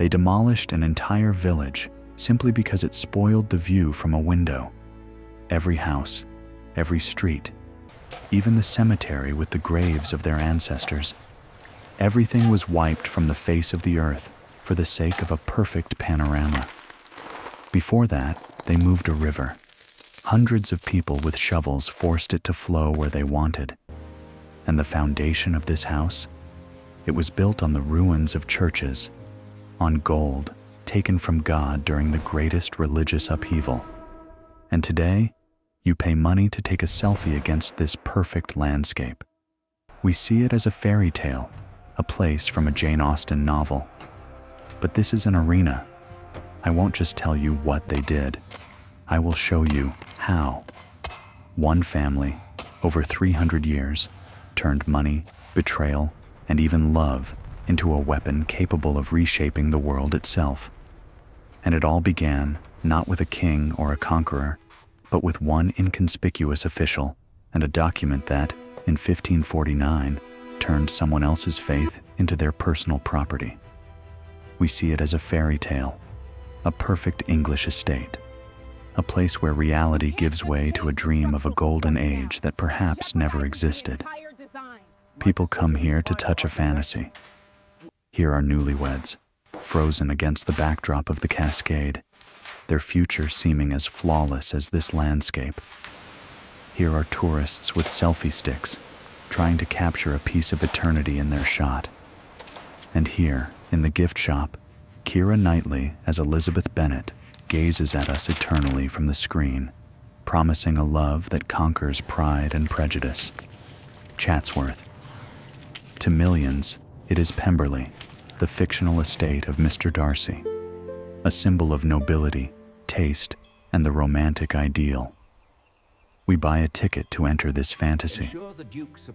They demolished an entire village simply because it spoiled the view from a window. Every house, every street, even the cemetery with the graves of their ancestors. Everything was wiped from the face of the earth for the sake of a perfect panorama. Before that, they moved a river. Hundreds of people with shovels forced it to flow where they wanted. And the foundation of this house? It was built on the ruins of churches, on gold taken from God during the greatest religious upheaval. And today, you pay money to take a selfie against this perfect landscape. We see it as a fairy tale, a place from a Jane Austen novel. But this is an arena. I won't just tell you what they did. I will show you how. One family, over 300 years, turned money, betrayal, and even love into a weapon capable of reshaping the world itself. And it all began not with a king or a conqueror, but with one inconspicuous official and a document that, in 1549, turned someone else's faith into their personal property. We see it as a fairy tale, a perfect English estate, a place where reality gives way to a dream of a golden age that perhaps never existed. People come here to touch a fantasy. Here are newlyweds, frozen against the backdrop of the cascade, their future seeming as flawless as this landscape. Here are tourists with selfie sticks, trying to capture a piece of eternity in their shot. And here, in the gift shop, Keira Knightley as Elizabeth Bennet gazes at us eternally from the screen, promising a love that conquers pride and prejudice. Chatsworth. To millions, it is Pemberley, the fictional estate of Mr. Darcy, a symbol of nobility, taste, and the romantic ideal. We buy a ticket to enter this fantasy,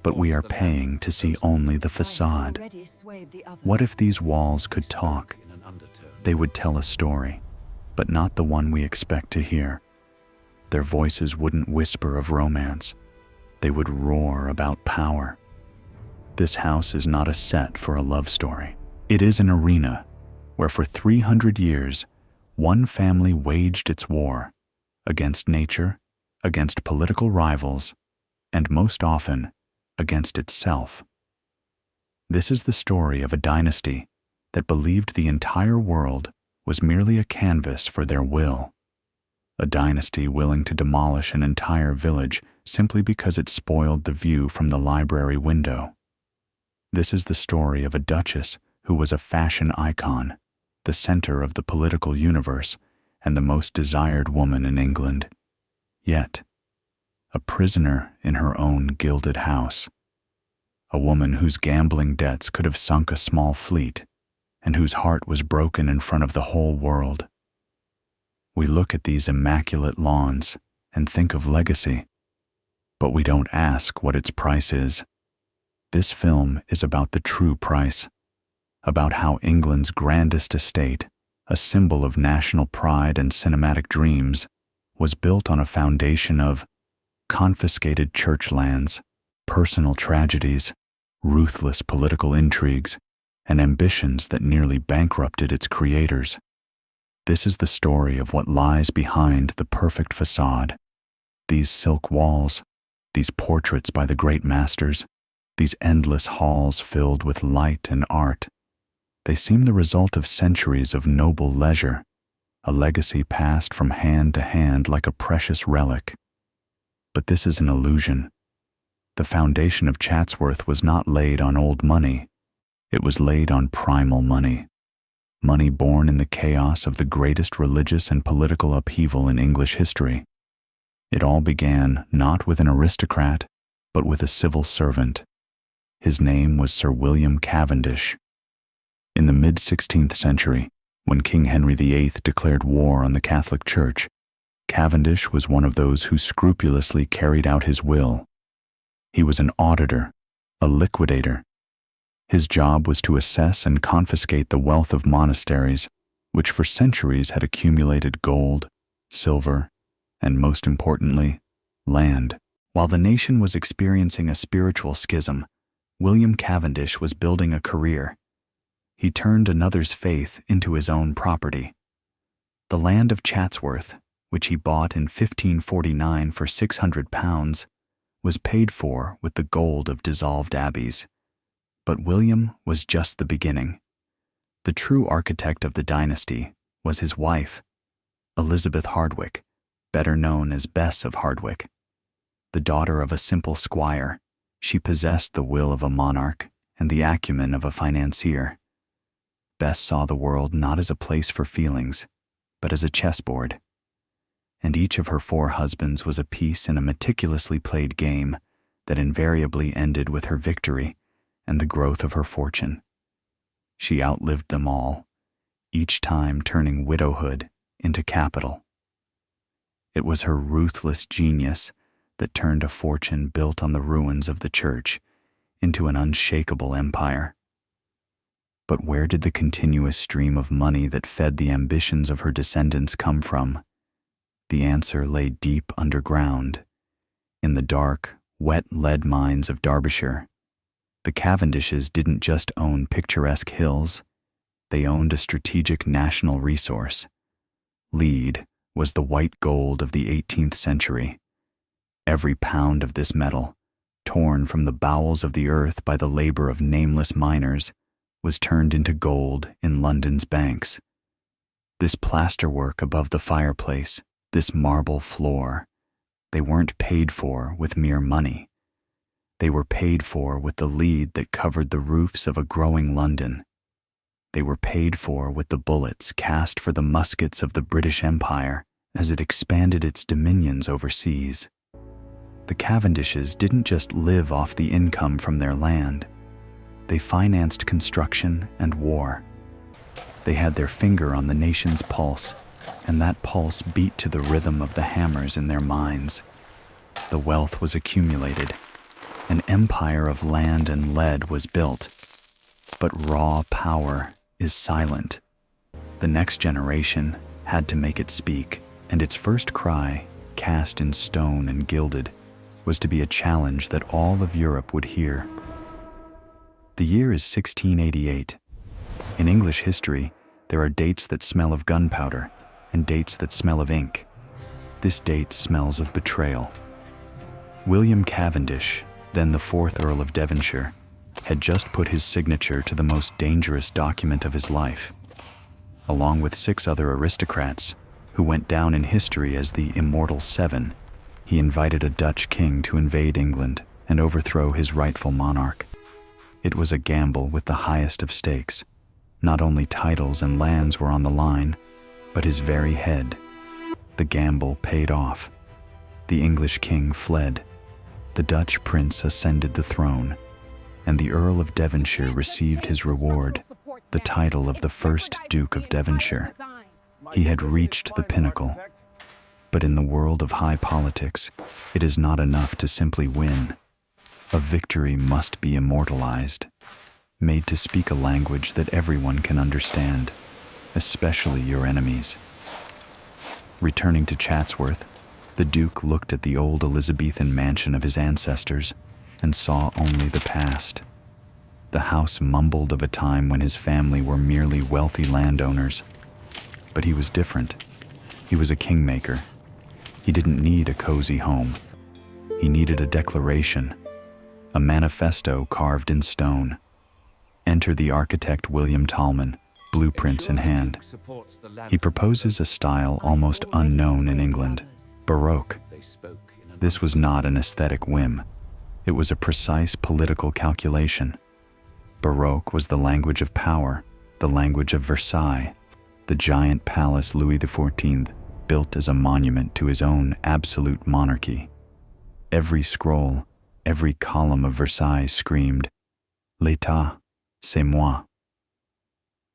but we are paying to see only the facade. What if these walls could talk? They would tell a story, but not the one we expect to hear. Their voices wouldn't whisper of romance. They would roar about power. This house is not a set for a love story. It is an arena where for 300 years, one family waged its war against nature, against political rivals, and most often, against itself. This is the story of a dynasty that believed the entire world was merely a canvas for their will. A dynasty willing to demolish an entire village simply because it spoiled the view from the library window. This is the story of a duchess who was a fashion icon, the center of the political universe, and the most desired woman in England. Yet, a prisoner in her own gilded house. A woman whose gambling debts could have sunk a small fleet, and whose heart was broken in front of the whole world. We look at these immaculate lawns and think of legacy, but we don't ask what its price is. This film is about the true price, about how England's grandest estate, a symbol of national pride and cinematic dreams, was built on a foundation of confiscated church lands, personal tragedies, ruthless political intrigues, and ambitions that nearly bankrupted its creators. This is the story of what lies behind the perfect facade. These silk walls, these portraits by the great masters, these endless halls filled with light and art. They seem the result of centuries of noble leisure, a legacy passed from hand to hand like a precious relic. But this is an illusion. The foundation of Chatsworth was not laid on old money. It was laid on primal money. Money born in the chaos of the greatest religious and political upheaval in English history. It all began not with an aristocrat, but with a civil servant. His name was Sir William Cavendish. In the mid-16th century, when King Henry VIII declared war on the Catholic Church, Cavendish was one of those who scrupulously carried out his will. He was an auditor, a liquidator. His job was to assess and confiscate the wealth of monasteries, which for centuries had accumulated gold, silver, and most importantly, land. While the nation was experiencing a spiritual schism, William Cavendish was building a career. He turned another's faith into his own property. The land of Chatsworth, which he bought in 1549 for £600, was paid for with the gold of dissolved abbeys. But William was just the beginning. The true architect of the dynasty was his wife, Elizabeth Hardwick, better known as Bess of Hardwick. The daughter of a simple squire, she possessed the will of a monarch and the acumen of a financier. Bess saw the world not as a place for feelings, but as a chessboard. And each of her 4 husbands was a piece in a meticulously played game that invariably ended with her victory and the growth of her fortune. She outlived them all, each time turning widowhood into capital. It was her ruthless genius that turned a fortune built on the ruins of the church into an unshakable empire. But where did the continuous stream of money that fed the ambitions of her descendants come from? The answer lay deep underground, in the dark, wet lead mines of Derbyshire. The Cavendishes didn't just own picturesque hills, they owned a strategic national resource. Lead was the white gold of the 18th century. Every pound of this metal, torn from the bowels of the earth by the labor of nameless miners, was turned into gold in London's banks. This plasterwork above the fireplace, this marble floor, they weren't paid for with mere money. They were paid for with the lead that covered the roofs of a growing London. They were paid for with the bullets cast for the muskets of the British Empire as it expanded its dominions overseas. The Cavendishes didn't just live off the income from their land. They financed construction and war. They had their finger on the nation's pulse, and that pulse beat to the rhythm of the hammers in their mines. The wealth was accumulated. An empire of land and lead was built. But raw power is silent. The next generation had to make it speak, and its first cry, cast in stone and gilded, was to be a challenge that all of Europe would hear. The year is 1688. In English history, there are dates that smell of gunpowder and dates that smell of ink. This date smells of betrayal. William Cavendish, then the 4th Earl of Devonshire, had just put his signature to the most dangerous document of his life. Along with 6 other aristocrats, who went down in history as the Immortal Seven, he invited a Dutch king to invade England and overthrow his rightful monarch. It was a gamble with the highest of stakes. Not only titles and lands were on the line, but his very head. The gamble paid off. The English king fled. The Dutch prince ascended the throne, and the Earl of Devonshire received his reward, the title of the first Duke of Devonshire. He had reached the pinnacle. But in the world of high politics, it is not enough to simply win. A victory must be immortalized, made to speak a language that everyone can understand, especially your enemies. Returning to Chatsworth, the Duke looked at the old Elizabethan mansion of his ancestors and saw only the past. The house mumbled of a time when his family were merely wealthy landowners. But he was different. He was a kingmaker. He didn't need a cozy home. He needed a declaration, a manifesto carved in stone. Enter the architect William Tallman, blueprints in hand. He proposes a style almost unknown in England, Baroque. This was not an aesthetic whim. It was a precise political calculation. Baroque was the language of power, the language of Versailles, the giant palace Louis XIV built as a monument to his own absolute monarchy. Every scroll, every column of Versailles screamed, "L'État, c'est moi."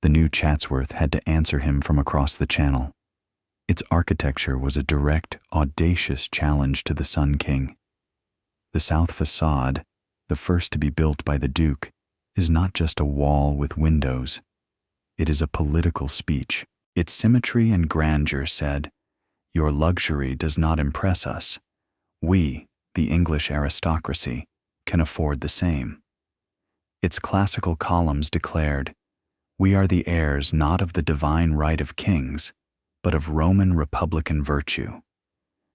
The new Chatsworth had to answer him from across the channel. Its architecture was a direct, audacious challenge to the Sun King. The south facade, the first to be built by the Duke, is not just a wall with windows. It is a political speech. Its symmetry and grandeur said, "Your luxury does not impress us. We, the English aristocracy, can afford the same." Its classical columns declared, We are the heirs not of the divine right of kings, but of Roman republican virtue.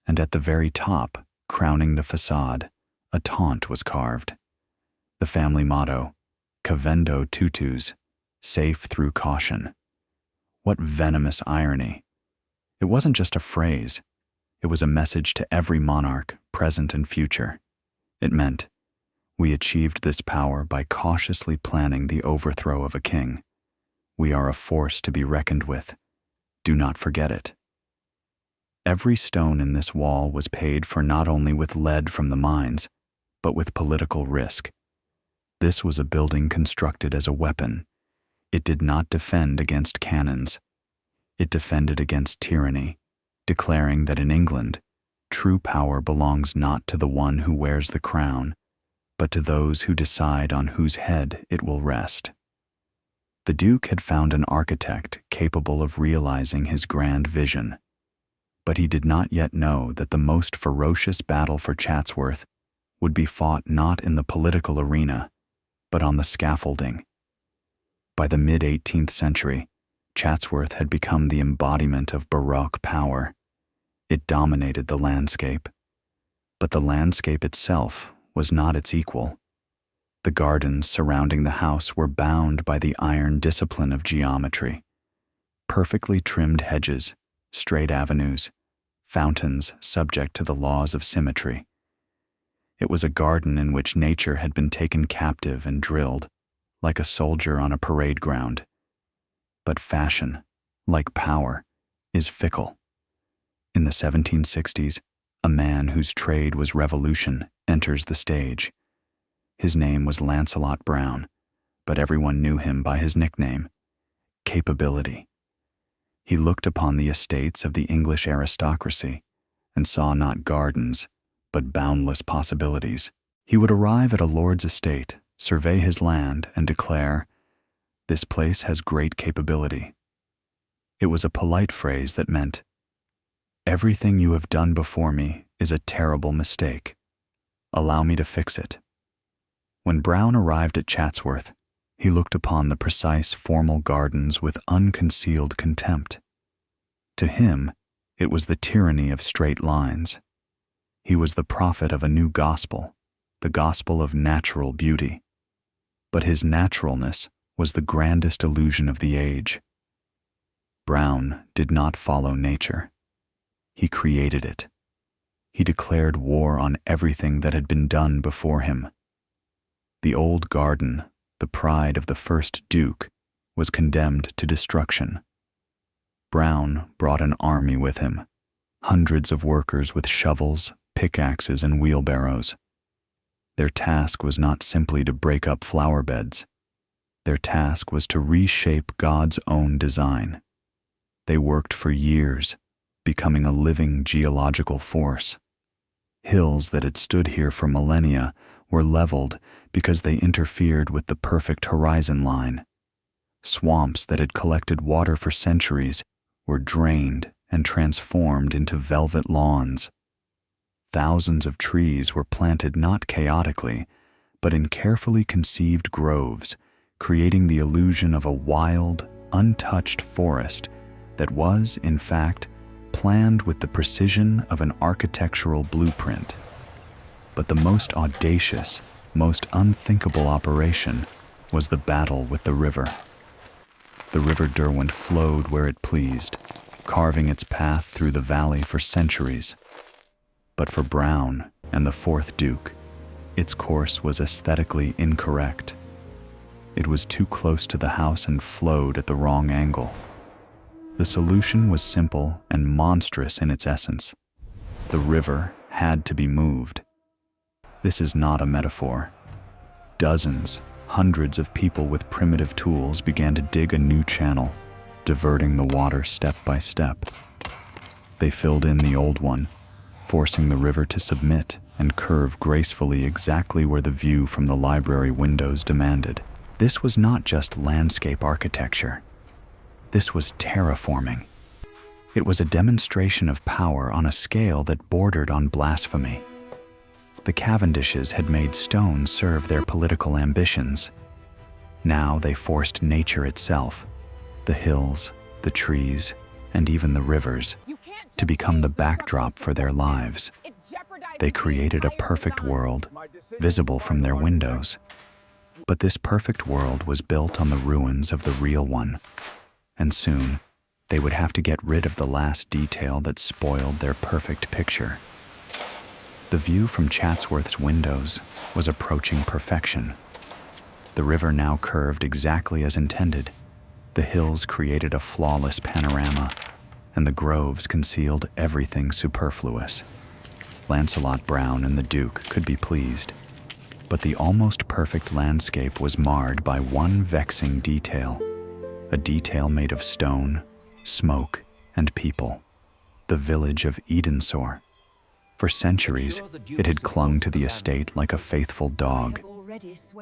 And at the very top, crowning the facade, a taunt was carved. The family motto, Cavendo tutus, safe through caution. What venomous irony. It wasn't just a phrase. It was a message to every monarch, present and future. It meant, we achieved this power by cautiously planning the overthrow of a king. We are a force to be reckoned with. Do not forget it. Every stone in this wall was paid for not only with lead from the mines, but with political risk. This was a building constructed as a weapon. It did not defend against cannons. It defended against tyranny, declaring that in England, true power belongs not to the one who wears the crown, but to those who decide on whose head it will rest. The Duke had found an architect capable of realizing his grand vision, but he did not yet know that the most ferocious battle for Chatsworth would be fought not in the political arena, but on the scaffolding. By the mid-18th century, Chatsworth had become the embodiment of Baroque power. It dominated the landscape, but the landscape itself was not its equal. The gardens surrounding the house were bound by the iron discipline of geometry. Perfectly trimmed hedges, straight avenues, fountains subject to the laws of symmetry. It was a garden in which nature had been taken captive and drilled, like a soldier on a parade ground. But fashion, like power, is fickle. In the 1760s, a man whose trade was revolution enters the stage. His name was Lancelot Brown, but everyone knew him by his nickname, Capability. He looked upon the estates of the English aristocracy and saw not gardens, but boundless possibilities. He would arrive at a lord's estate, survey his land, and declare, "This place has great capability." It was a polite phrase that meant, "Everything you have done before me is a terrible mistake. Allow me to fix it." When Brown arrived at Chatsworth, he looked upon the precise formal gardens with unconcealed contempt. To him, it was the tyranny of straight lines. He was the prophet of a new gospel, the gospel of natural beauty. But his naturalness was the grandest illusion of the age. Brown did not follow nature. He created it. He declared war on everything that had been done before him. The old garden, the pride of the first Duke, was condemned to destruction. Brown brought an army with him, hundreds of workers with shovels, pickaxes, and wheelbarrows. Their task was not simply to break up flower beds. Their task was to reshape God's own design. They worked for years, becoming a living geological force. Hills that had stood here for millennia were leveled because they interfered with the perfect horizon line. Swamps that had collected water for centuries were drained and transformed into velvet lawns. Thousands of trees were planted not chaotically, but in carefully conceived groves, creating the illusion of a wild, untouched forest that was, in fact, planned with the precision of an architectural blueprint. But the most audacious, most unthinkable operation was the battle with the river. The River Derwent flowed where it pleased, carving its path through the valley for centuries. But for Brown and the fourth Duke, its course was aesthetically incorrect. It was too close to the house and flowed at the wrong angle. The solution was simple and monstrous in its essence. The river had to be moved. This is not a metaphor. Dozens, hundreds of people with primitive tools began to dig a new channel, diverting the water step by step. They filled in the old one, forcing the river to submit and curve gracefully exactly where the view from the library windows demanded. This was not just landscape architecture. This was terraforming. It was a demonstration of power on a scale that bordered on blasphemy. The Cavendishes had made stone serve their political ambitions. Now they forced nature itself, the hills, the trees, and even the rivers, to become the backdrop for their lives. They created a perfect world, visible from their windows. But this perfect world was built on the ruins of the real one, and soon they would have to get rid of the last detail that spoiled their perfect picture. The view from Chatsworth's windows was approaching perfection. The river now curved exactly as intended. The hills created a flawless panorama, and the groves concealed everything superfluous. Lancelot Brown and the Duke could be pleased, but the almost perfect landscape was marred by one vexing detail, a detail made of stone, smoke, and people, the village of Edensor. For centuries, it had clung to the estate like a faithful dog.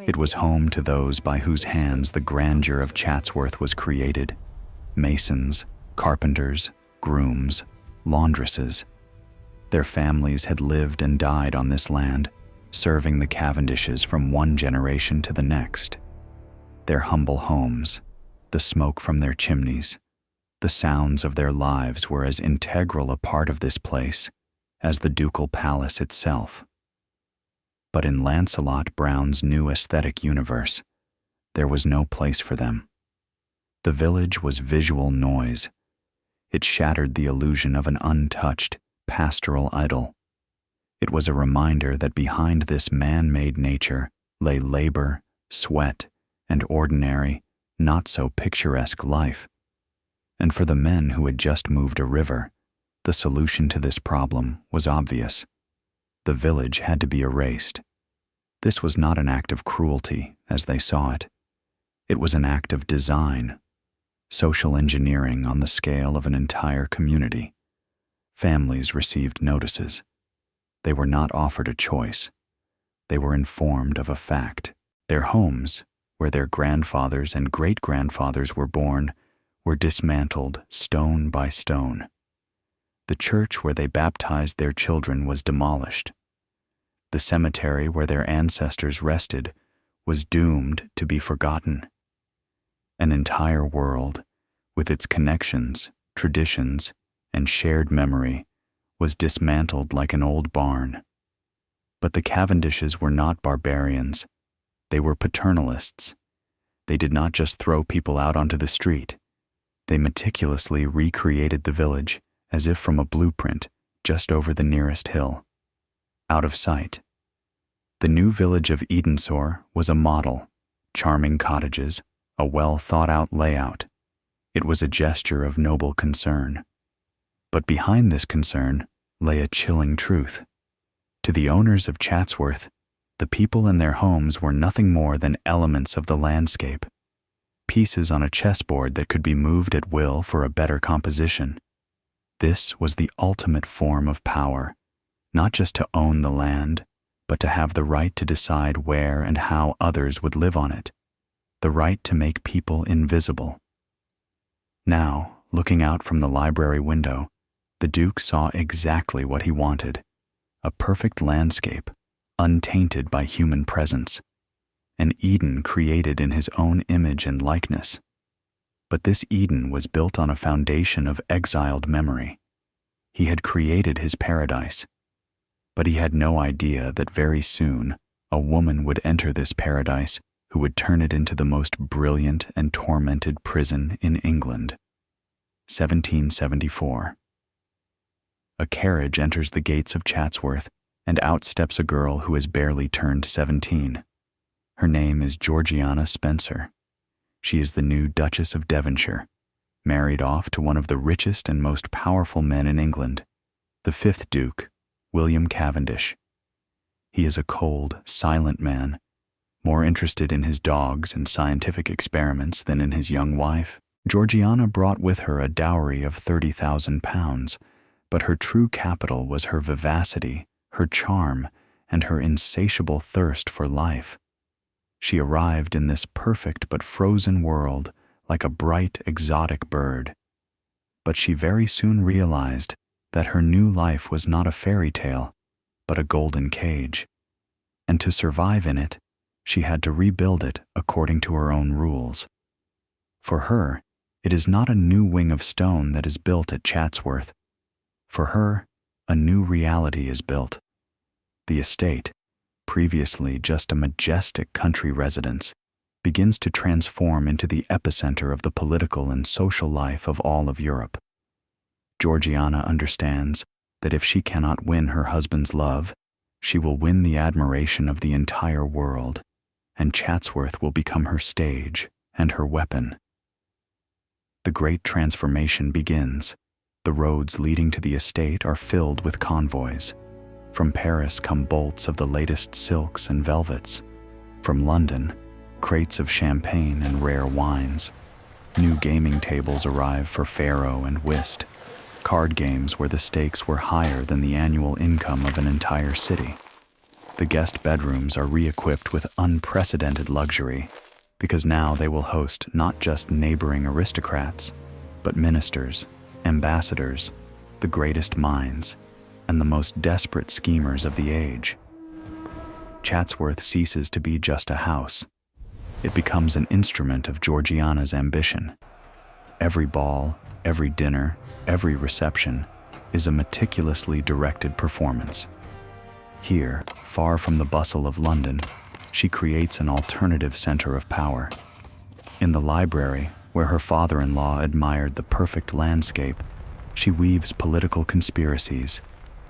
It was home to those by whose hands the grandeur of Chatsworth was created: masons, carpenters, grooms, laundresses. Their families had lived and died on this land, serving the Cavendishes from one generation to the next. Their humble homes, the smoke from their chimneys, the sounds of their lives were as integral a part of this place as the ducal palace itself. But in Lancelot Brown's new aesthetic universe, there was no place for them. The village was visual noise. It shattered the illusion of an untouched, pastoral idyll. It was a reminder that behind this man-made nature lay labor, sweat, and ordinary, not-so-picturesque life. And for the men who had just moved a river, the solution to this problem was obvious. The village had to be erased. This was not an act of cruelty, as they saw it. It was an act of design, social engineering on the scale of an entire community. Families received notices. They were not offered a choice. They were informed of a fact. Their homes, where their grandfathers and great-grandfathers were born, were dismantled stone by stone. The church where they baptized their children was demolished. The cemetery where their ancestors rested was doomed to be forgotten. An entire world, with its connections, traditions, and shared memory, was dismantled like an old barn. But the Cavendishes were not barbarians. They were paternalists. They did not just throw people out onto the street. They meticulously recreated the village as if from a blueprint just over the nearest hill, out of sight. The new village of Edensor was a model: charming cottages, a well-thought-out layout. It was a gesture of noble concern. But behind this concern lay a chilling truth. To the owners of Chatsworth, the people in their homes were nothing more than elements of the landscape, pieces on a chessboard that could be moved at will for a better composition. This was the ultimate form of power, not just to own the land, but to have the right to decide where and how others would live on it, the right to make people invisible. Now, looking out from the library window, the Duke saw exactly what he wanted: a perfect landscape, untainted by human presence, an Eden created in his own image and likeness. But this Eden was built on a foundation of exiled memory. He had created his paradise, but he had no idea that very soon a woman would enter this paradise who would turn it into the most brilliant and tormented prison in England. 1774. A carriage enters the gates of Chatsworth, and out steps a girl who has barely turned 17. Her name is Georgiana Spencer. She is the new Duchess of Devonshire, married off to one of the richest and most powerful men in England, the 5th Duke, William Cavendish. He is a cold, silent man, more interested in his dogs and scientific experiments than in his young wife. Georgiana brought with her a dowry of £30,000, but her true capital was her vivacity, her charm, and her insatiable thirst for life. She arrived in this perfect but frozen world like a bright, exotic bird. But she very soon realized that her new life was not a fairy tale, but a golden cage. And to survive in it, she had to rebuild it according to her own rules. For her, it is not a new wing of stone that is built at Chatsworth. For her, a new reality is built. The estate, previously just a majestic country residence, begins to transform into the epicenter of the political and social life of all of Europe. Georgiana understands that if she cannot win her husband's love, she will win the admiration of the entire world, and Chatsworth will become her stage and her weapon. The great transformation begins. The roads leading to the estate are filled with convoys. From Paris come bolts of the latest silks and velvets. From London, crates of champagne and rare wines. New gaming tables arrive for faro and whist, card games where the stakes were higher than the annual income of an entire city. The guest bedrooms are re-equipped with unprecedented luxury, because now they will host not just neighboring aristocrats, but ministers, ambassadors, the greatest minds, and the most desperate schemers of the age. Chatsworth ceases to be just a house. It becomes an instrument of Georgiana's ambition. Every ball, every dinner, every reception is a meticulously directed performance. Here, far from the bustle of London, she creates an alternative center of power. In the library, where her father-in-law admired the perfect landscape, she weaves political conspiracies,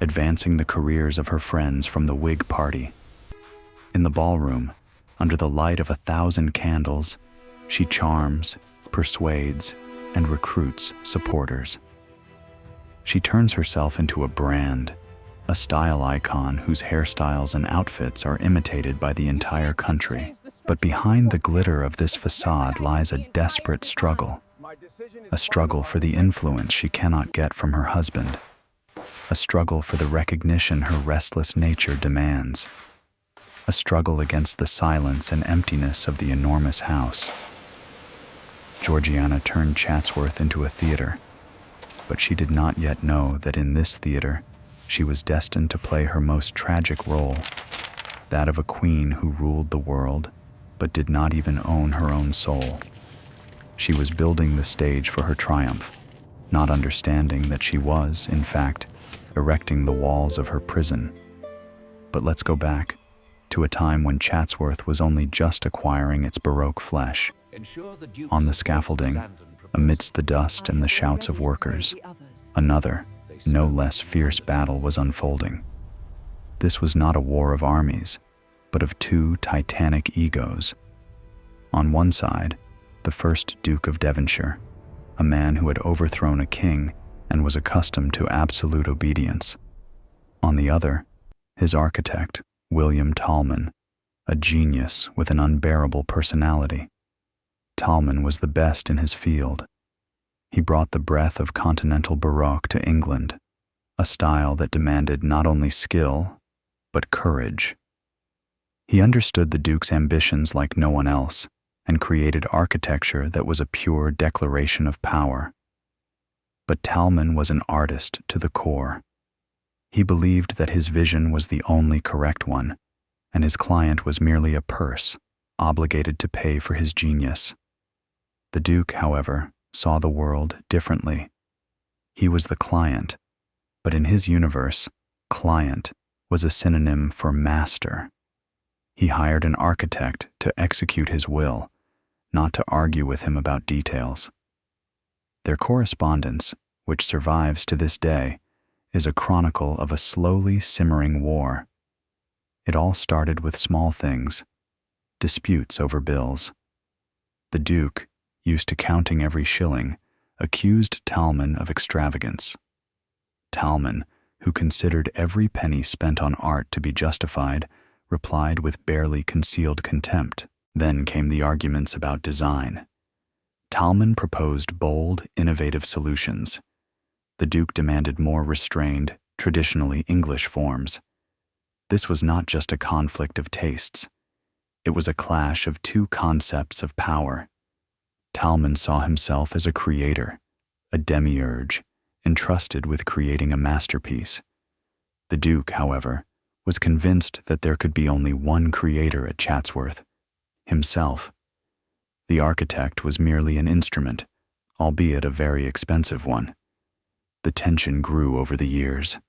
advancing the careers of her friends from the Whig Party. In the ballroom, under the light of 1,000 candles, she charms, persuades, and recruits supporters. She turns herself into a brand, a style icon whose hairstyles and outfits are imitated by the entire country. But behind the glitter of this facade lies a desperate struggle, a struggle for the influence she cannot get from her husband, a struggle for the recognition her restless nature demands, a struggle against the silence and emptiness of the enormous house. Georgiana turned Chatsworth into a theater, but she did not yet know that in this theater she was destined to play her most tragic role, that of a queen who ruled the world but did not even own her own soul. She was building the stage for her triumph, not understanding that she was, in fact, erecting the walls of her prison. But let's go back to a time when Chatsworth was only just acquiring its Baroque flesh. On the scaffolding, amidst the dust and the shouts of workers, another, no less fierce battle was unfolding. This was not a war of armies, but of two titanic egos. On one side, the first Duke of Devonshire, a man who had overthrown a king and was accustomed to absolute obedience. On the other, his architect, William Talman, a genius with an unbearable personality. Talman was the best in his field. He brought the breath of continental Baroque to England, a style that demanded not only skill, but courage. He understood the Duke's ambitions like no one else, and created architecture that was a pure declaration of power. But Talman was an artist to the core. He believed that his vision was the only correct one, and his client was merely a purse, obligated to pay for his genius. The Duke, however, saw the world differently. He was the client, but in his universe, client was a synonym for master. He hired an architect to execute his will, not to argue with him about details. Their correspondence, which survives to this day, is a chronicle of a slowly simmering war. It all started with small things, disputes over bills. The Duke, used to counting every shilling, accused Talman of extravagance. Talman, who considered every penny spent on art to be justified, replied with barely concealed contempt. Then came the arguments about design. Talman proposed bold, innovative solutions. The Duke demanded more restrained, traditionally English forms. This was not just a conflict of tastes. It was a clash of two concepts of power. Talman saw himself as a creator, a demiurge, entrusted with creating a masterpiece. The Duke, however, was convinced that there could be only one creator at Chatsworth, himself. The architect was merely an instrument, albeit a very expensive one. The tension grew over the years.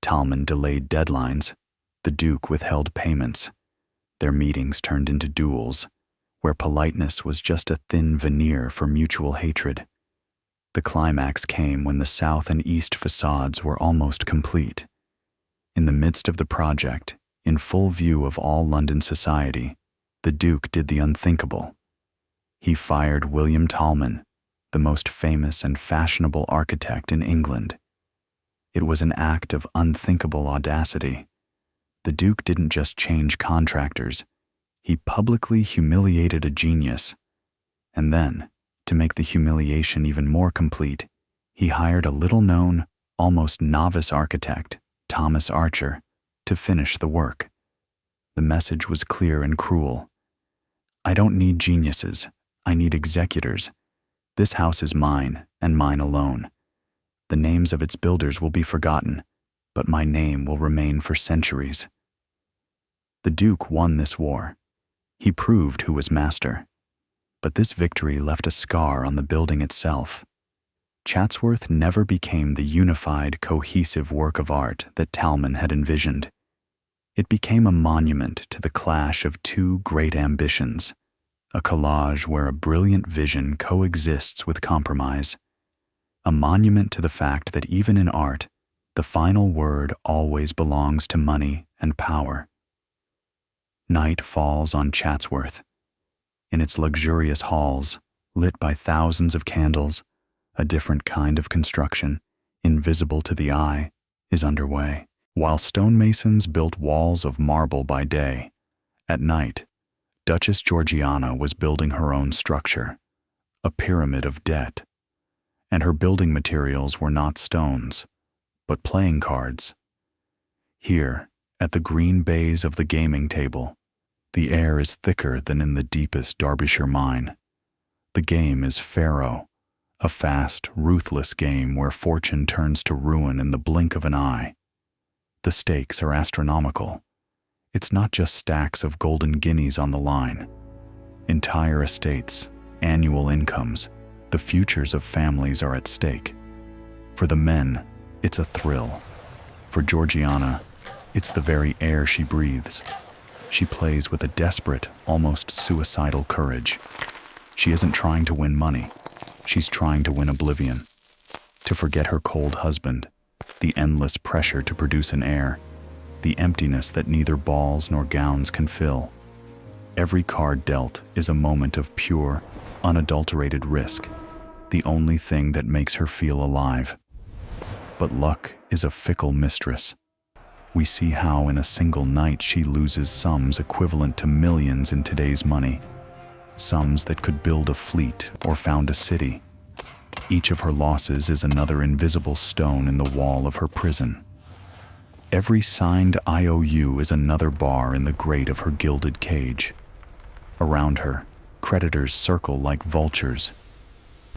Talman delayed deadlines. The Duke withheld payments. Their meetings turned into duels, where politeness was just a thin veneer for mutual hatred. The climax came when the south and east facades were almost complete. In the midst of the project, in full view of all London society, the Duke did the unthinkable. He fired William Talman, the most famous and fashionable architect in England. It was an act of unthinkable audacity. The Duke didn't just change contractors, he publicly humiliated a genius. And then, to make the humiliation even more complete, he hired a little-known, almost novice architect, Thomas Archer, to finish the work. The message was clear and cruel. I don't need geniuses, I need executors. This house is mine, and mine alone. The names of its builders will be forgotten, but my name will remain for centuries. The Duke won this war. He proved who was master. But this victory left a scar on the building itself. Chatsworth never became the unified, cohesive work of art that Talman had envisioned. It became a monument to the clash of two great ambitions, a collage where a brilliant vision coexists with compromise, a monument to the fact that even in art, the final word always belongs to money and power. Night falls on Chatsworth. In its luxurious halls, lit by thousands of candles, a different kind of construction, invisible to the eye, is underway. While stonemasons built walls of marble by day, at night, Duchess Georgiana was building her own structure, a pyramid of debt. And her building materials were not stones, but playing cards. Here, at the green baize of the gaming table, the air is thicker than in the deepest Derbyshire mine. The game is faro, a fast, ruthless game where fortune turns to ruin in the blink of an eye. The stakes are astronomical. It's not just stacks of golden guineas on the line. Entire estates, annual incomes, the futures of families are at stake. For the men, it's a thrill. For Georgiana, it's the very air she breathes. She plays with a desperate, almost suicidal courage. She isn't trying to win money. She's trying to win oblivion. To forget her cold husband, the endless pressure to produce an heir, the emptiness that neither balls nor gowns can fill. Every card dealt is a moment of pure, unadulterated risk, the only thing that makes her feel alive. But luck is a fickle mistress. We see how in a single night she loses sums equivalent to millions in today's money, sums that could build a fleet or found a city. Each of her losses is another invisible stone in the wall of her prison. Every signed IOU is another bar in the grate of her gilded cage. Around her, creditors circle like vultures.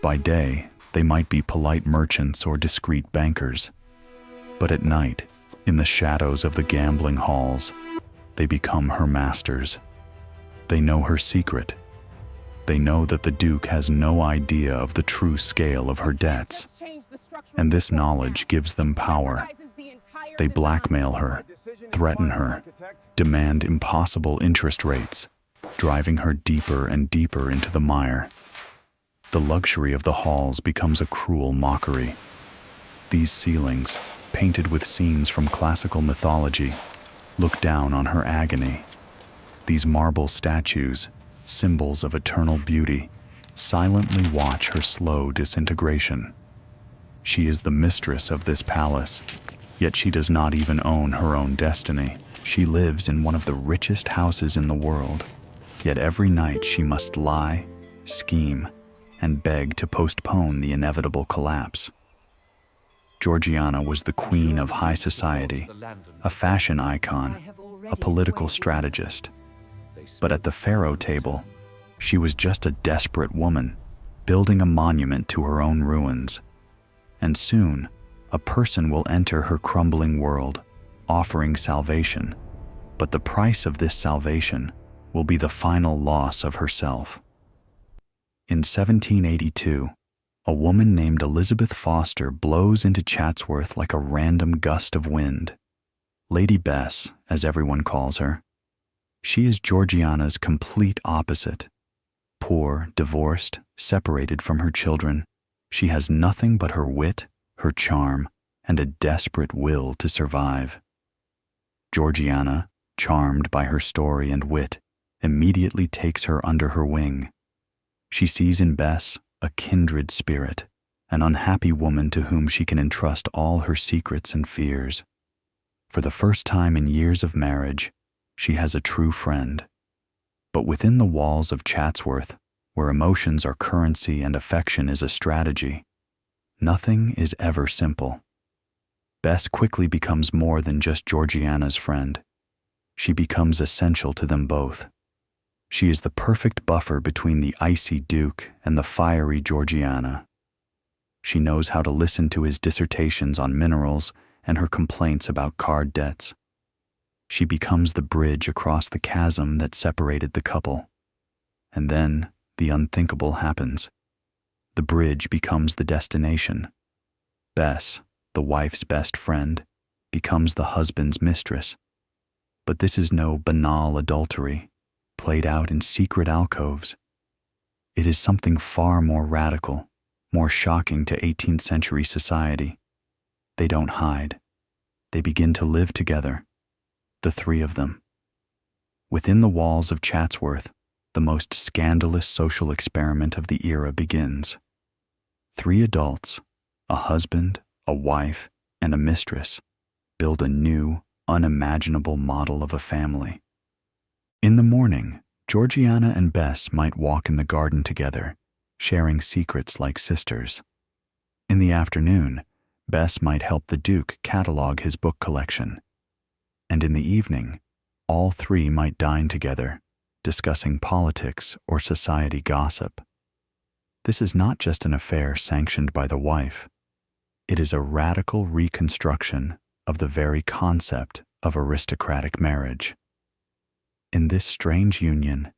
By day, they might be polite merchants or discreet bankers. But at night, in the shadows of the gambling halls, they become her masters. They know her secret. They know that the Duke has no idea of the true scale of her debts. And this knowledge gives them power. They blackmail her, threaten her, demand impossible interest rates, driving her deeper and deeper into the mire. The luxury of the halls becomes a cruel mockery. These ceilings, painted with scenes from classical mythology, look down on her agony. These marble statues, symbols of eternal beauty, silently watch her slow disintegration. She is the mistress of this palace, yet she does not even own her own destiny. She lives in one of the richest houses in the world, yet every night she must lie, scheme, and beg to postpone the inevitable collapse. Georgiana was the queen of high society, a fashion icon, a political strategist. But at the faro table, she was just a desperate woman, building a monument to her own ruins. And soon, a person will enter her crumbling world, offering salvation, but the price of this salvation will be the final loss of herself. In 1782, a woman named Elizabeth Foster blows into Chatsworth like a random gust of wind. Lady Bess, as everyone calls her. She is Georgiana's complete opposite. Poor, divorced, separated from her children, she has nothing but her wit, her charm, and a desperate will to survive. Georgiana, charmed by her story and wit, immediately takes her under her wing. She sees in Bess a kindred spirit, an unhappy woman to whom she can entrust all her secrets and fears. For the first time in years of marriage, she has a true friend. But within the walls of Chatsworth, where emotions are currency and affection is a strategy, nothing is ever simple. Bess quickly becomes more than just Georgiana's friend. She becomes essential to them both. She is the perfect buffer between the icy Duke and the fiery Georgiana. She knows how to listen to his dissertations on minerals and her complaints about card debts. She becomes the bridge across the chasm that separated the couple. And then the unthinkable happens. The bridge becomes the destination. Bess, the wife's best friend, becomes the husband's mistress. But this is no banal adultery, played out in secret alcoves. It is something far more radical, more shocking to 18th century society. They don't hide. They begin to live together, the three of them. Within the walls of Chatsworth, the most scandalous social experiment of the era begins. 3 adults, a husband, a wife, and a mistress, build a new, unimaginable model of a family. In the morning, Georgiana and Bess might walk in the garden together, sharing secrets like sisters. In the afternoon, Bess might help the Duke catalog his book collection. And in the evening, all 3 might dine together, discussing politics or society gossip. This is not just an affair sanctioned by the wife. It is a radical reconstruction of the very concept of aristocratic marriage. In this strange union,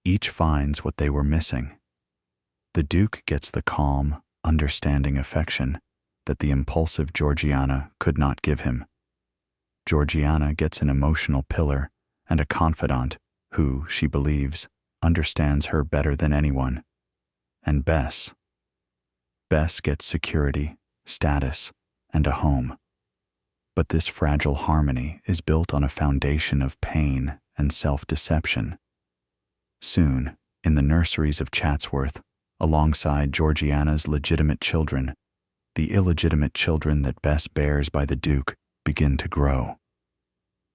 each finds what they were missing. The Duke gets the calm, understanding affection that the impulsive Georgiana could not give him. Georgiana gets an emotional pillar and a confidant who, she believes, understands her better than anyone. And Bess gets security, status, and a home. But this fragile harmony is built on a foundation of pain and self-deception. Soon, in the nurseries of Chatsworth, alongside Georgiana's legitimate children, the illegitimate children that Bess bears by the Duke begin to grow.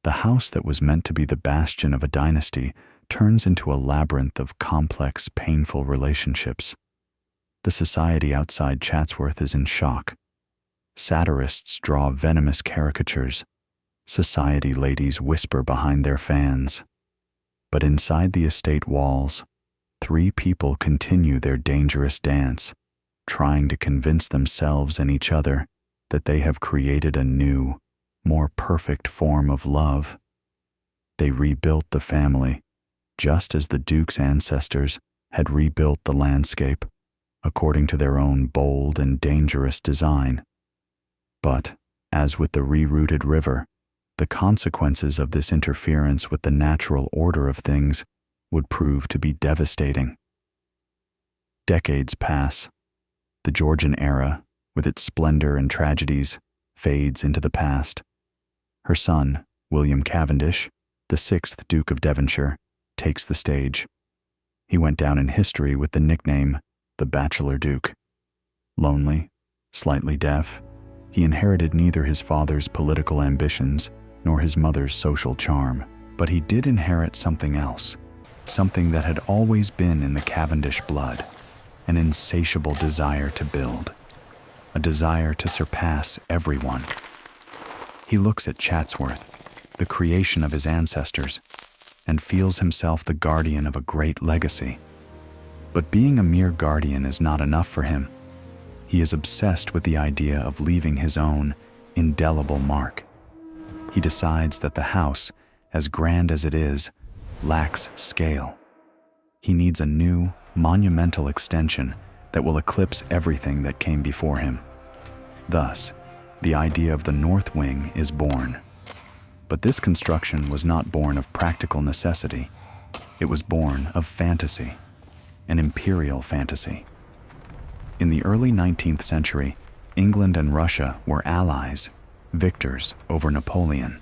The house that was meant to be the bastion of a dynasty turns into a labyrinth of complex, painful relationships. The society outside Chatsworth is in shock. Satirists draw venomous caricatures. Society ladies whisper behind their fans. But inside the estate walls, 3 people continue their dangerous dance, trying to convince themselves and each other that they have created a new, more perfect form of love. They rebuilt the family, just as the Duke's ancestors had rebuilt the landscape, according to their own bold and dangerous design. But, as with the rerouted river, the consequences of this interference with the natural order of things would prove to be devastating. Decades pass. The Georgian era, with its splendor and tragedies, fades into the past. Her son, William Cavendish, the 6th Duke of Devonshire, takes the stage. He went down in history with the nickname the Bachelor Duke. Lonely, slightly deaf, he inherited neither his father's political ambitions nor his mother's social charm, but he did inherit something else, something that had always been in the Cavendish blood, an insatiable desire to build, a desire to surpass everyone. He looks at Chatsworth, the creation of his ancestors, and feels himself the guardian of a great legacy. But being a mere guardian is not enough for him. He is obsessed with the idea of leaving his own indelible mark. he decides that the house, as grand as it is, lacks scale. He needs a new, monumental extension that will eclipse everything that came before him. Thus, the idea of the north wing is born. But this construction was not born of practical necessity. It was born of fantasy, an imperial fantasy. In the early 19th century, England and Russia were allies, victors over Napoleon.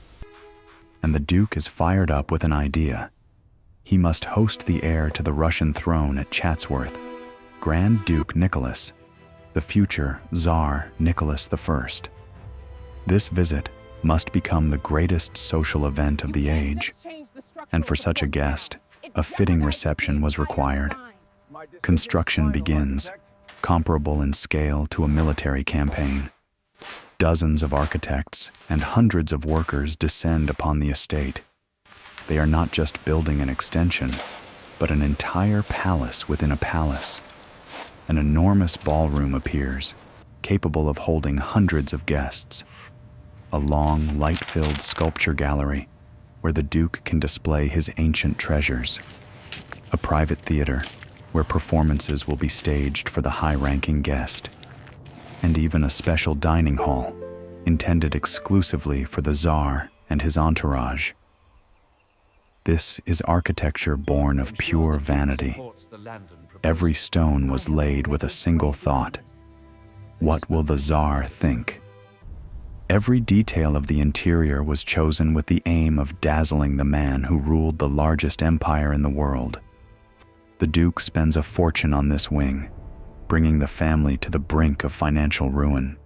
And the Duke is fired up with an idea. He must host the heir to the Russian throne at Chatsworth, Grand Duke Nicholas, the future Tsar Nicholas I. This visit must become the greatest social event of the age, and for such a guest, a fitting reception was required. Construction begins, comparable in scale to a military campaign. Dozens of architects and hundreds of workers descend upon the estate. They are not just building an extension, but an entire palace within a palace. An enormous ballroom appears, capable of holding hundreds of guests. A long, light-filled sculpture gallery where the Duke can display his ancient treasures. A private theater where performances will be staged for the high-ranking guest. And even a special dining hall intended exclusively for the Tsar and his entourage. This is architecture born of pure vanity. Every stone was laid with a single thought. What will the Tsar think? Every detail of the interior was chosen with the aim of dazzling the man who ruled the largest empire in the world. The Duke spends a fortune on this wing, bringing the family to the brink of financial ruin.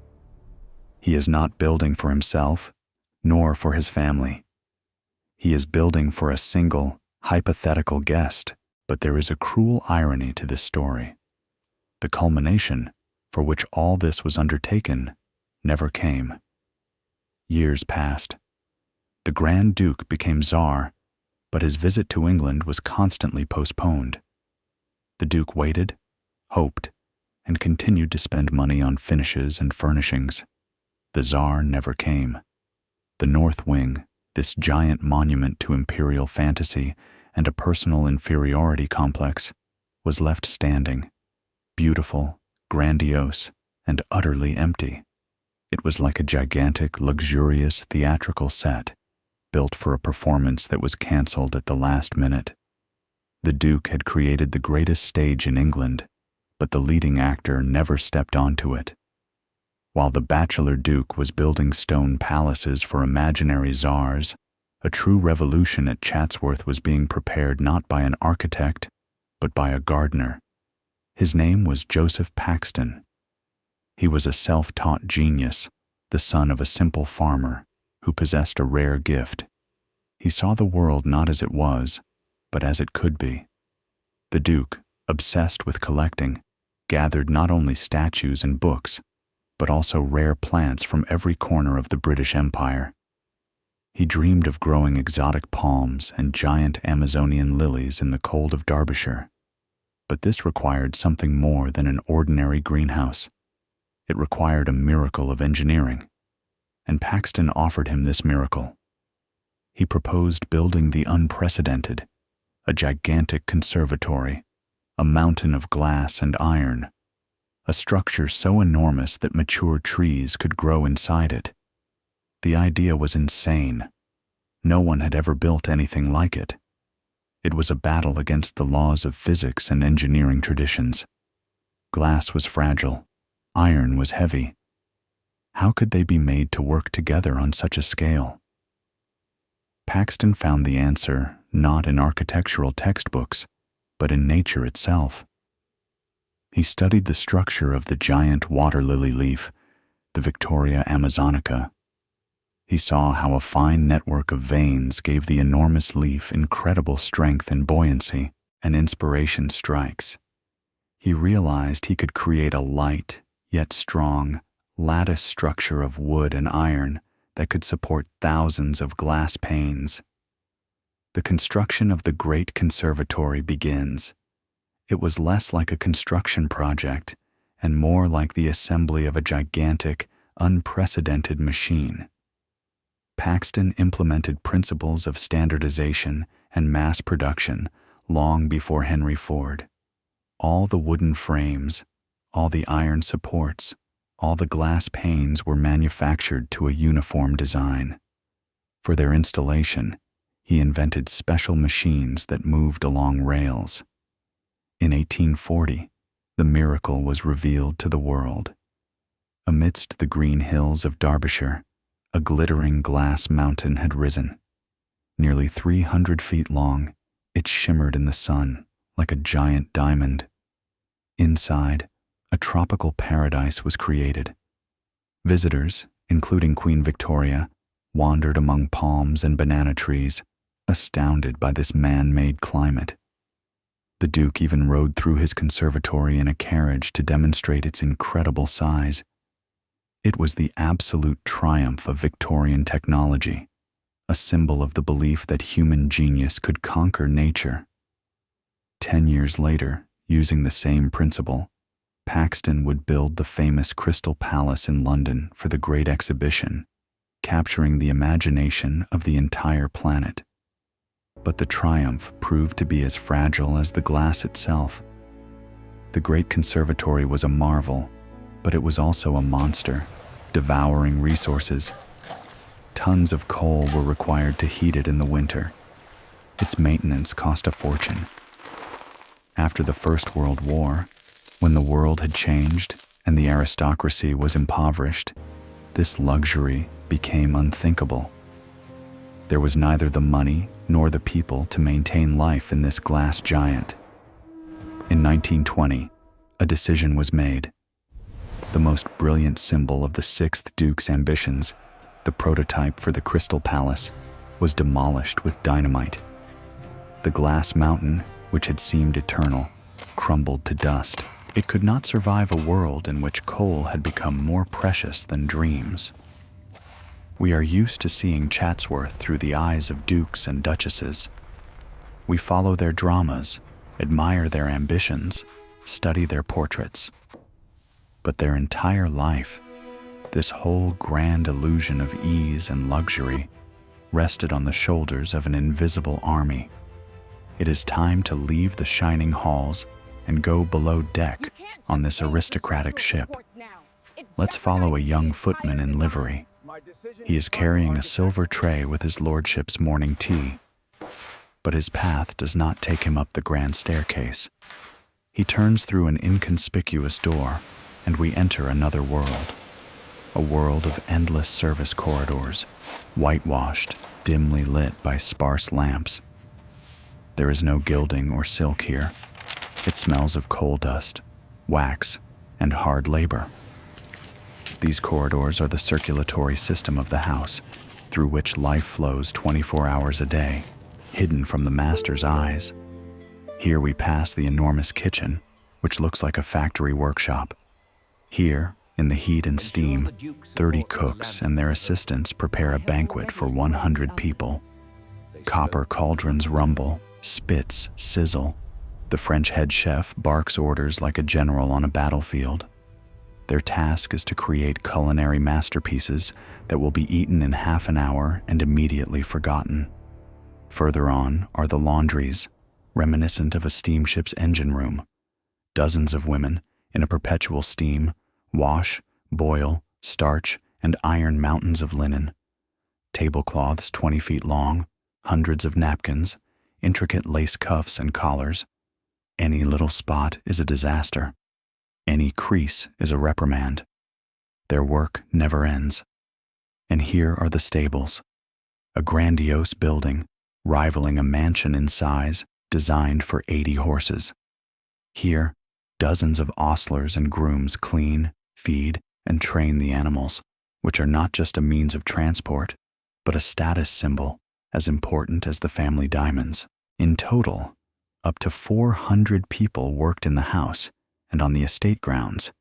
He is not building for himself, nor for his family. He is building for a single, hypothetical guest, but there is a cruel irony to this story. The culmination, for which all this was undertaken, never came. Years passed. The Grand Duke became Tsar, but his visit to England was constantly postponed. The Duke waited, hoped, and continued to spend money on finishes and furnishings. The Tsar never came. The North Wing, this giant monument to imperial fantasy and a personal inferiority complex, was left standing, beautiful, grandiose, and utterly empty. It was like a gigantic, luxurious theatrical set, built for a performance that was cancelled at the last minute. The Duke had created the greatest stage in England, but the leading actor never stepped onto it. While the bachelor Duke was building stone palaces for imaginary czars, a true revolution at Chatsworth was being prepared not by an architect, but by a gardener. His name was Joseph Paxton. He was a self-taught genius, the son of a simple farmer who possessed a rare gift. He saw the world not as it was, but as it could be. The Duke, obsessed with collecting, gathered not only statues and books, but also rare plants from every corner of the British Empire. He dreamed of growing exotic palms and giant Amazonian lilies in the cold of Derbyshire. But this required something more than an ordinary greenhouse. It required a miracle of engineering, and Paxton offered him this miracle. He proposed building the unprecedented, a gigantic conservatory, a mountain of glass and iron, a structure so enormous that mature trees could grow inside it. The idea was insane. No one had ever built anything like it. It was a battle against the laws of physics and engineering traditions. Glass was fragile. Iron was heavy. How could they be made to work together on such a scale? Paxton found the answer not in architectural textbooks, but in nature itself. He studied the structure of the giant water lily leaf, the Victoria amazonica. He saw how a fine network of veins gave the enormous leaf incredible strength and buoyancy, and inspiration strikes. He realized he could create a light, yet strong, lattice structure of wood and iron that could support thousands of glass panes. The construction of the great conservatory begins. It was less like a construction project and more like the assembly of a gigantic, unprecedented machine. Paxton implemented principles of standardization and mass production long before Henry Ford. All the wooden frames, all the iron supports, all the glass panes were manufactured to a uniform design. For their installation, he invented special machines that moved along rails. In 1840, the miracle was revealed to the world. Amidst the green hills of Derbyshire, a glittering glass mountain had risen. Nearly 300 feet long, it shimmered in the sun like a giant diamond. Inside, a tropical paradise was created. Visitors, including Queen Victoria, wandered among palms and banana trees, astounded by this man-made climate. The Duke even rode through his conservatory in a carriage to demonstrate its incredible size. It was the absolute triumph of Victorian technology, a symbol of the belief that human genius could conquer nature. 10 years later, using the same principle, Paxton would build the famous Crystal Palace in London for the Great Exhibition, capturing the imagination of the entire planet. But the triumph proved to be as fragile as the glass itself. The Great Conservatory was a marvel, but it was also a monster, devouring resources. Tons of coal were required to heat it in the winter. Its maintenance cost a fortune. After the First World War, when the world had changed and the aristocracy was impoverished, this luxury became unthinkable. There was neither the money nor the people to maintain life in this glass giant. In 1920, a decision was made. The most brilliant symbol of the sixth Duke's ambitions, the prototype for the Crystal Palace, was demolished with dynamite. The glass mountain, which had seemed eternal, crumbled to dust. It could not survive a world in which coal had become more precious than dreams. We are used to seeing Chatsworth through the eyes of dukes and duchesses. We follow their dramas, admire their ambitions, study their portraits. But their entire life, this whole grand illusion of ease and luxury, rested on the shoulders of an invisible army. It is time to leave the shining halls and go below deck on this aristocratic ship. Let's follow a young footman in livery. He is carrying a silver tray with his lordship's morning tea, but his path does not take him up the grand staircase. He turns through an inconspicuous door, and we enter another world. A world of endless service corridors, whitewashed, dimly lit by sparse lamps. There is no gilding or silk here. It smells of coal dust, wax, and hard labor. These corridors are the circulatory system of the house, through which life flows 24 hours a day, hidden from the master's eyes. Here we pass the enormous kitchen, which looks like a factory workshop. Here, in the heat and steam, 30 cooks and their assistants prepare a banquet for 100 people. Copper cauldrons rumble, spits sizzle. The French head chef barks orders like a general on a battlefield. Their task is to create culinary masterpieces that will be eaten in half an hour and immediately forgotten. Further on are the laundries, reminiscent of a steamship's engine room. Dozens of women, in a perpetual steam, wash, boil, starch, and iron mountains of linen. Tablecloths 20 feet long, hundreds of napkins, intricate lace cuffs and collars. Any little spot is a disaster. Any crease is a reprimand. Their work never ends. And here are the stables, a grandiose building, rivaling a mansion in size, designed for 80 horses. Here, dozens of ostlers and grooms clean, feed, and train the animals, which are not just a means of transport, but a status symbol as important as the family diamonds. In total, up to 400 people worked in the house and on the estate grounds.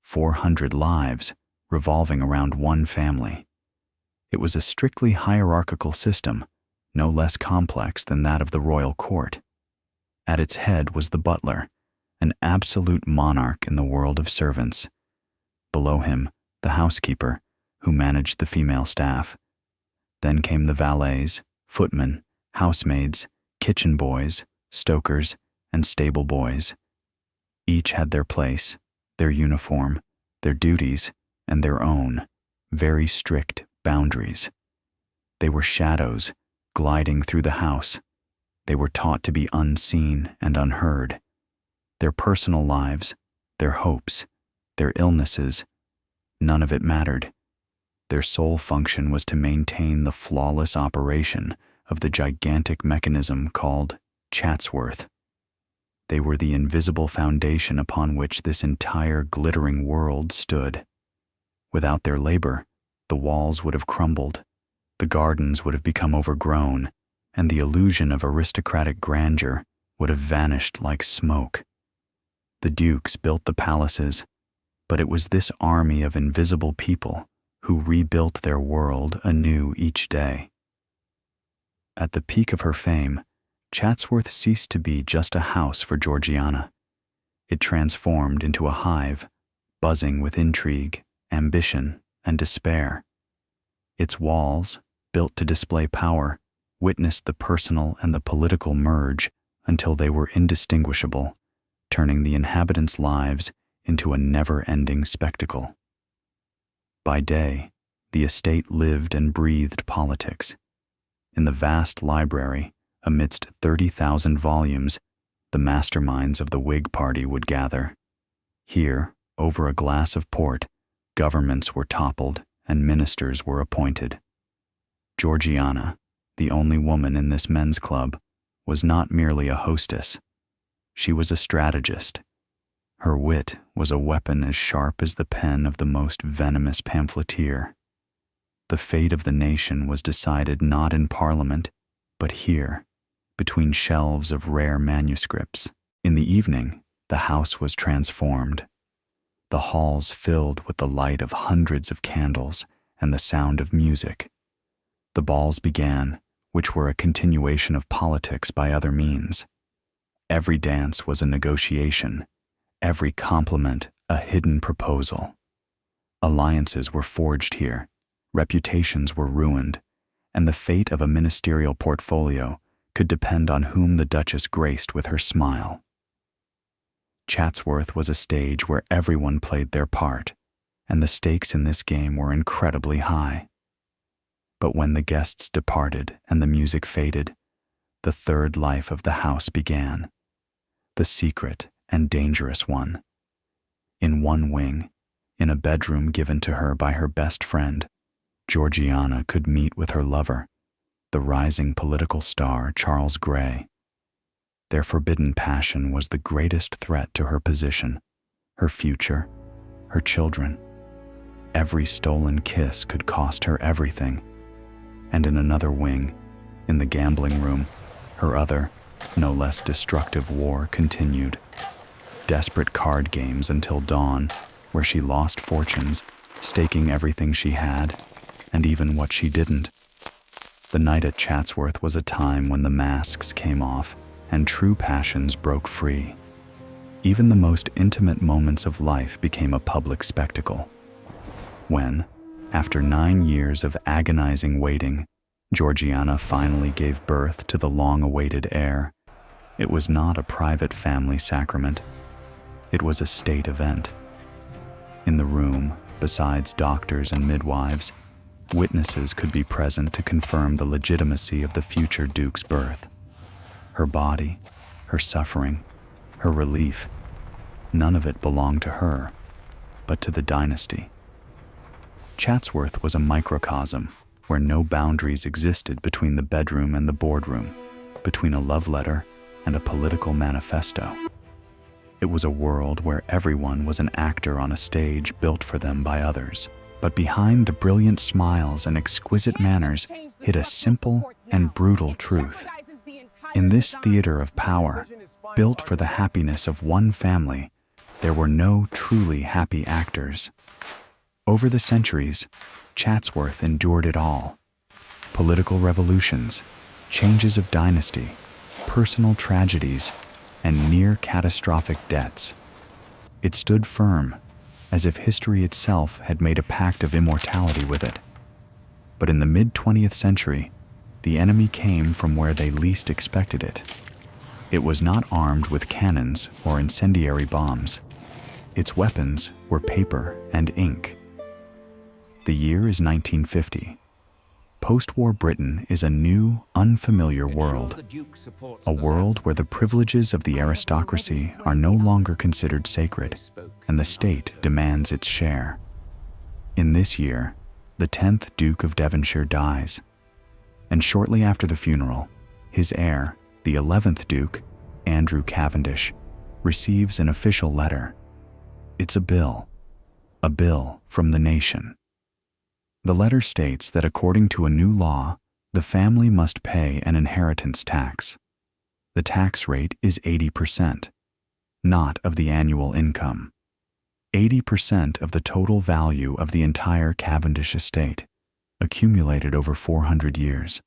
400 lives revolving around one family. It was a strictly hierarchical system, no less complex than that of the royal court. At its head was the butler, an absolute monarch in the world of servants. Below him, the housekeeper, who managed the female staff. Then came the valets, footmen, housemaids, kitchen boys, stokers, and stable boys. Each had their place, their uniform, their duties, and their own, very strict boundaries. They were shadows, gliding through the house. They were taught to be unseen and unheard. Their personal lives, their hopes, their illnesses, none of it mattered. Their sole function was to maintain the flawless operation of the gigantic mechanism called Chatsworth. They were the invisible foundation upon which this entire glittering world stood. Without their labor, the walls would have crumbled, the gardens would have become overgrown, and the illusion of aristocratic grandeur would have vanished like smoke. The dukes built the palaces, but it was this army of invisible people who rebuilt their world anew each day. At the peak of her fame, Chatsworth ceased to be just a house for Georgiana. It transformed into a hive, buzzing with intrigue, ambition, and despair. Its walls, built to display power, witnessed the personal and the political merge until they were indistinguishable, turning the inhabitants' lives into a never-ending spectacle. By day, the estate lived and breathed politics. In the vast library, amidst 30,000 volumes, the masterminds of the Whig party would gather. Here, over a glass of port, governments were toppled and ministers were appointed. Georgiana, the only woman in this men's club, was not merely a hostess. She was a strategist. Her wit was a weapon as sharp as the pen of the most venomous pamphleteer. The fate of the nation was decided not in Parliament, but here, between shelves of rare manuscripts. In the evening, the house was transformed. The halls filled with the light of hundreds of candles and the sound of music. The balls began, which were a continuation of politics by other means. Every dance was a negotiation, every compliment a hidden proposal. Alliances were forged here, reputations were ruined, and the fate of a ministerial portfolio could depend on whom the Duchess graced with her smile. Chatsworth was a stage where everyone played their part, and the stakes in this game were incredibly high. But when the guests departed and the music faded, the third life of the house began, the secret and dangerous one. In one wing, in a bedroom given to her by her best friend, Georgiana could meet with her lover, the rising political star Charles Grey. Their forbidden passion was the greatest threat to her position, her future, her children. Every stolen kiss could cost her everything. And in another wing, in the gambling room, her other, no less destructive war continued. Desperate card games until dawn, where she lost fortunes, staking everything she had, and even what she didn't. The night at Chatsworth was a time when the masks came off and true passions broke free. Even the most intimate moments of life became a public spectacle. When, after 9 years of agonizing waiting, Georgiana finally gave birth to the long-awaited heir, it was not a private family sacrament. It was a state event. In the room, besides doctors and midwives, witnesses could be present to confirm the legitimacy of the future Duke's birth. Her body, her suffering, her relief, none of it belonged to her, but to the dynasty. Chatsworth was a microcosm where no boundaries existed between the bedroom and the boardroom, between a love letter and a political manifesto. It was a world where everyone was an actor on a stage built for them by others. But behind the brilliant smiles and exquisite manners hid a simple and brutal truth. In this theater of power, built for the happiness of one family, there were no truly happy actors. Over the centuries, Chatsworth endured it all. Political revolutions, changes of dynasty, personal tragedies, and near-catastrophic debts. It stood firm, as if history itself had made a pact of immortality with it. But in the mid-20th century, the enemy came from where they least expected it. It was not armed with cannons or incendiary bombs. Its weapons were paper and ink. The year is 1950. Post-war Britain is a new, unfamiliar world. A world where the privileges of the aristocracy are no longer considered sacred, and the state demands its share. In this year, the 10th Duke of Devonshire dies, and shortly after the funeral, his heir, the 11th Duke, Andrew Cavendish, receives an official letter. It's a bill from the nation. The letter states that according to a new law, the family must pay an inheritance tax. The tax rate is 80%, not of the annual income. 80% of the total value of the entire Cavendish estate, accumulated over 400 years.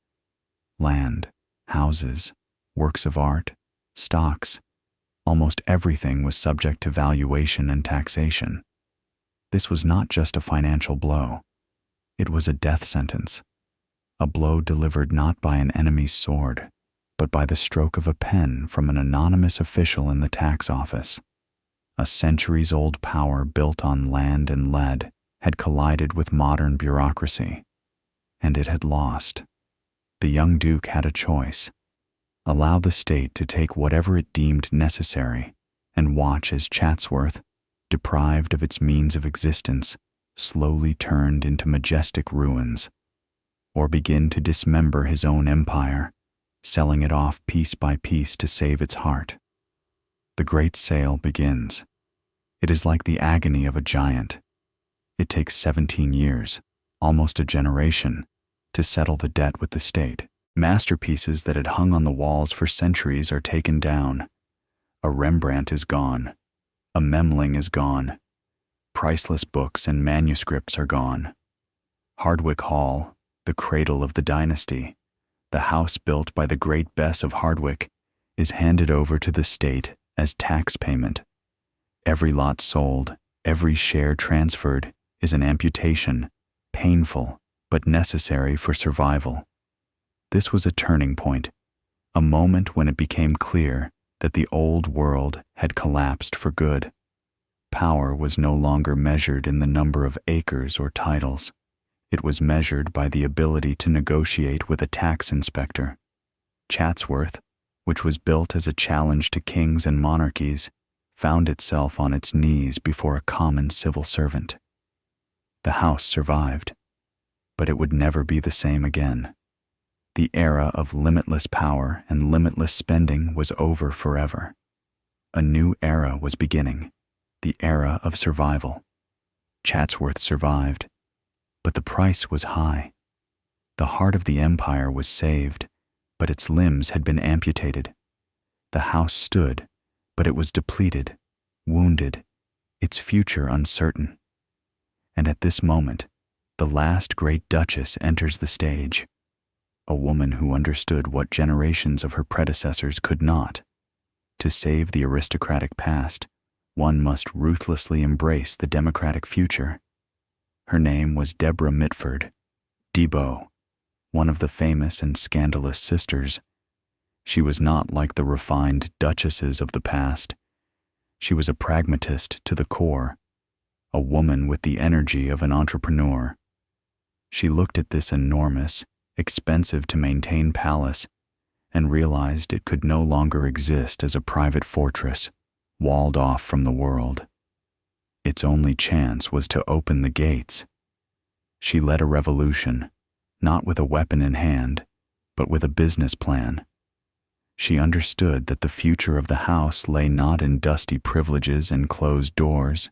Land, houses, works of art, stocks, almost everything was subject to valuation and taxation. This was not just a financial blow. It was a death sentence, a blow delivered not by an enemy's sword, but by the stroke of a pen from an anonymous official in the tax office. A centuries-old power built on land and lead had collided with modern bureaucracy, and it had lost. The young Duke had a choice: allow the state to take whatever it deemed necessary and watch as Chatsworth, deprived of its means of existence, slowly turned into majestic ruins, or begin to dismember his own empire, selling it off piece by piece to save its heart. The great sale begins. It is like the agony of a giant. It takes 17 years, almost a generation, to settle the debt with the state. Masterpieces that had hung on the walls for centuries are taken down. A Rembrandt is gone. A Memling is gone. Priceless books and manuscripts are gone. Hardwick Hall, the cradle of the dynasty, the house built by the great Bess of Hardwick, is handed over to the state as tax payment. Every lot sold, every share transferred, is an amputation, painful but necessary for survival. This was a turning point, a moment when it became clear that the old world had collapsed for good. Power was no longer measured in the number of acres or titles. It was measured by the ability to negotiate with a tax inspector. Chatsworth, which was built as a challenge to kings and monarchies, found itself on its knees before a common civil servant. The house survived, but it would never be the same again. The era of limitless power and limitless spending was over forever. A new era was beginning, the era of survival. Chatsworth survived, but the price was high. The heart of the empire was saved, but its limbs had been amputated. The house stood, but it was depleted, wounded, its future uncertain. And at this moment, the last great duchess enters the stage, a woman who understood what generations of her predecessors could not. To save the aristocratic past, one must ruthlessly embrace the democratic future. Her name was Deborah Mitford, Debo, one of the famous and scandalous sisters. She was not like the refined duchesses of the past. She was a pragmatist to the core, a woman with the energy of an entrepreneur. She looked at this enormous, expensive-to-maintain palace and realized it could no longer exist as a private fortress, walled off from the world. Its only chance was to open the gates. She led a revolution, not with a weapon in hand, but with a business plan. She understood that the future of the house lay not in dusty privileges and closed doors,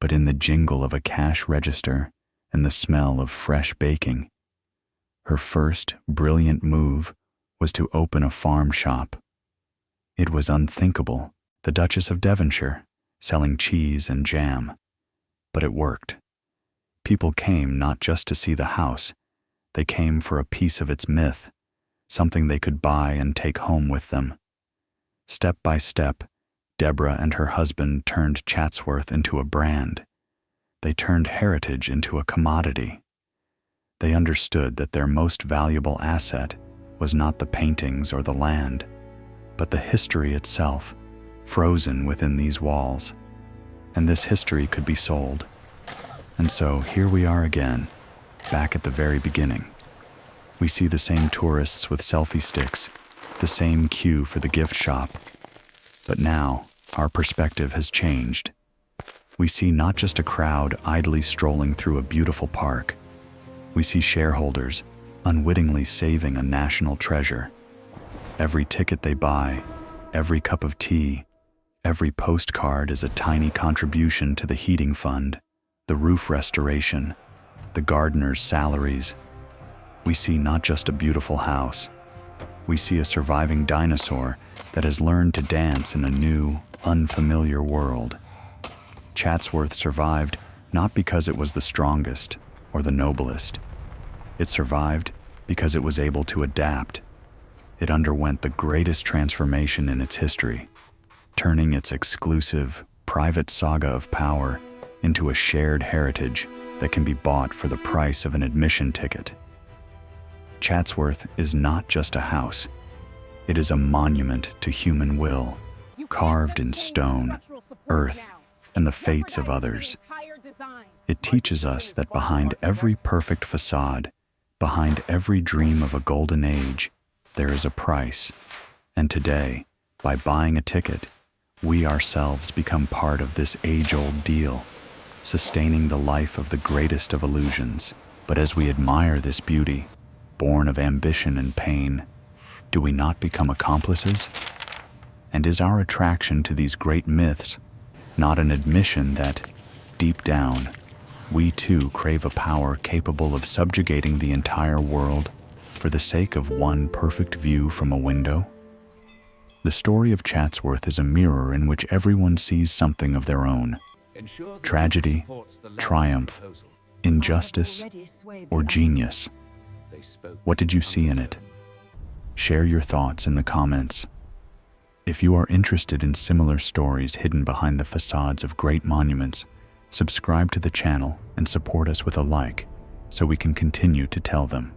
but in the jingle of a cash register and the smell of fresh baking. Her first brilliant move was to open a farm shop. It was unthinkable, the Duchess of Devonshire, selling cheese and jam. But it worked. People came not just to see the house, they came for a piece of its myth, something they could buy and take home with them. Step by step, Deborah and her husband turned Chatsworth into a brand. They turned heritage into a commodity. They understood that their most valuable asset was not the paintings or the land, but the history itself, frozen within these walls. And this history could be sold. And so here we are again, back at the very beginning. We see the same tourists with selfie sticks, the same queue for the gift shop. But now, our perspective has changed. We see not just a crowd idly strolling through a beautiful park. We see shareholders unwittingly saving a national treasure. Every ticket they buy, every cup of tea, every postcard is a tiny contribution to the heating fund, the roof restoration, the gardeners' salaries. We see not just a beautiful house. We see a surviving dinosaur that has learned to dance in a new, unfamiliar world. Chatsworth survived not because it was the strongest or the noblest. It survived because it was able to adapt. It underwent the greatest transformation in its history, turning its exclusive, private saga of power into a shared heritage that can be bought for the price of an admission ticket. Chatsworth is not just a house. It is a monument to human will, carved in stone, earth, and the fates of others. It teaches us that behind every perfect facade, behind every dream of a golden age, there is a price. And today, by buying a ticket, we ourselves become part of this age-old deal, sustaining the life of the greatest of illusions. But as we admire this beauty, born of ambition and pain, do we not become accomplices? And is our attraction to these great myths not an admission that, deep down, we too crave a power capable of subjugating the entire world for the sake of one perfect view from a window? The story of Chatsworth is a mirror in which everyone sees something of their own. Tragedy, triumph, injustice, or genius. What did you see in it? Share your thoughts in the comments. If you are interested in similar stories hidden behind the facades of great monuments, subscribe to the channel and support us with a like so we can continue to tell them.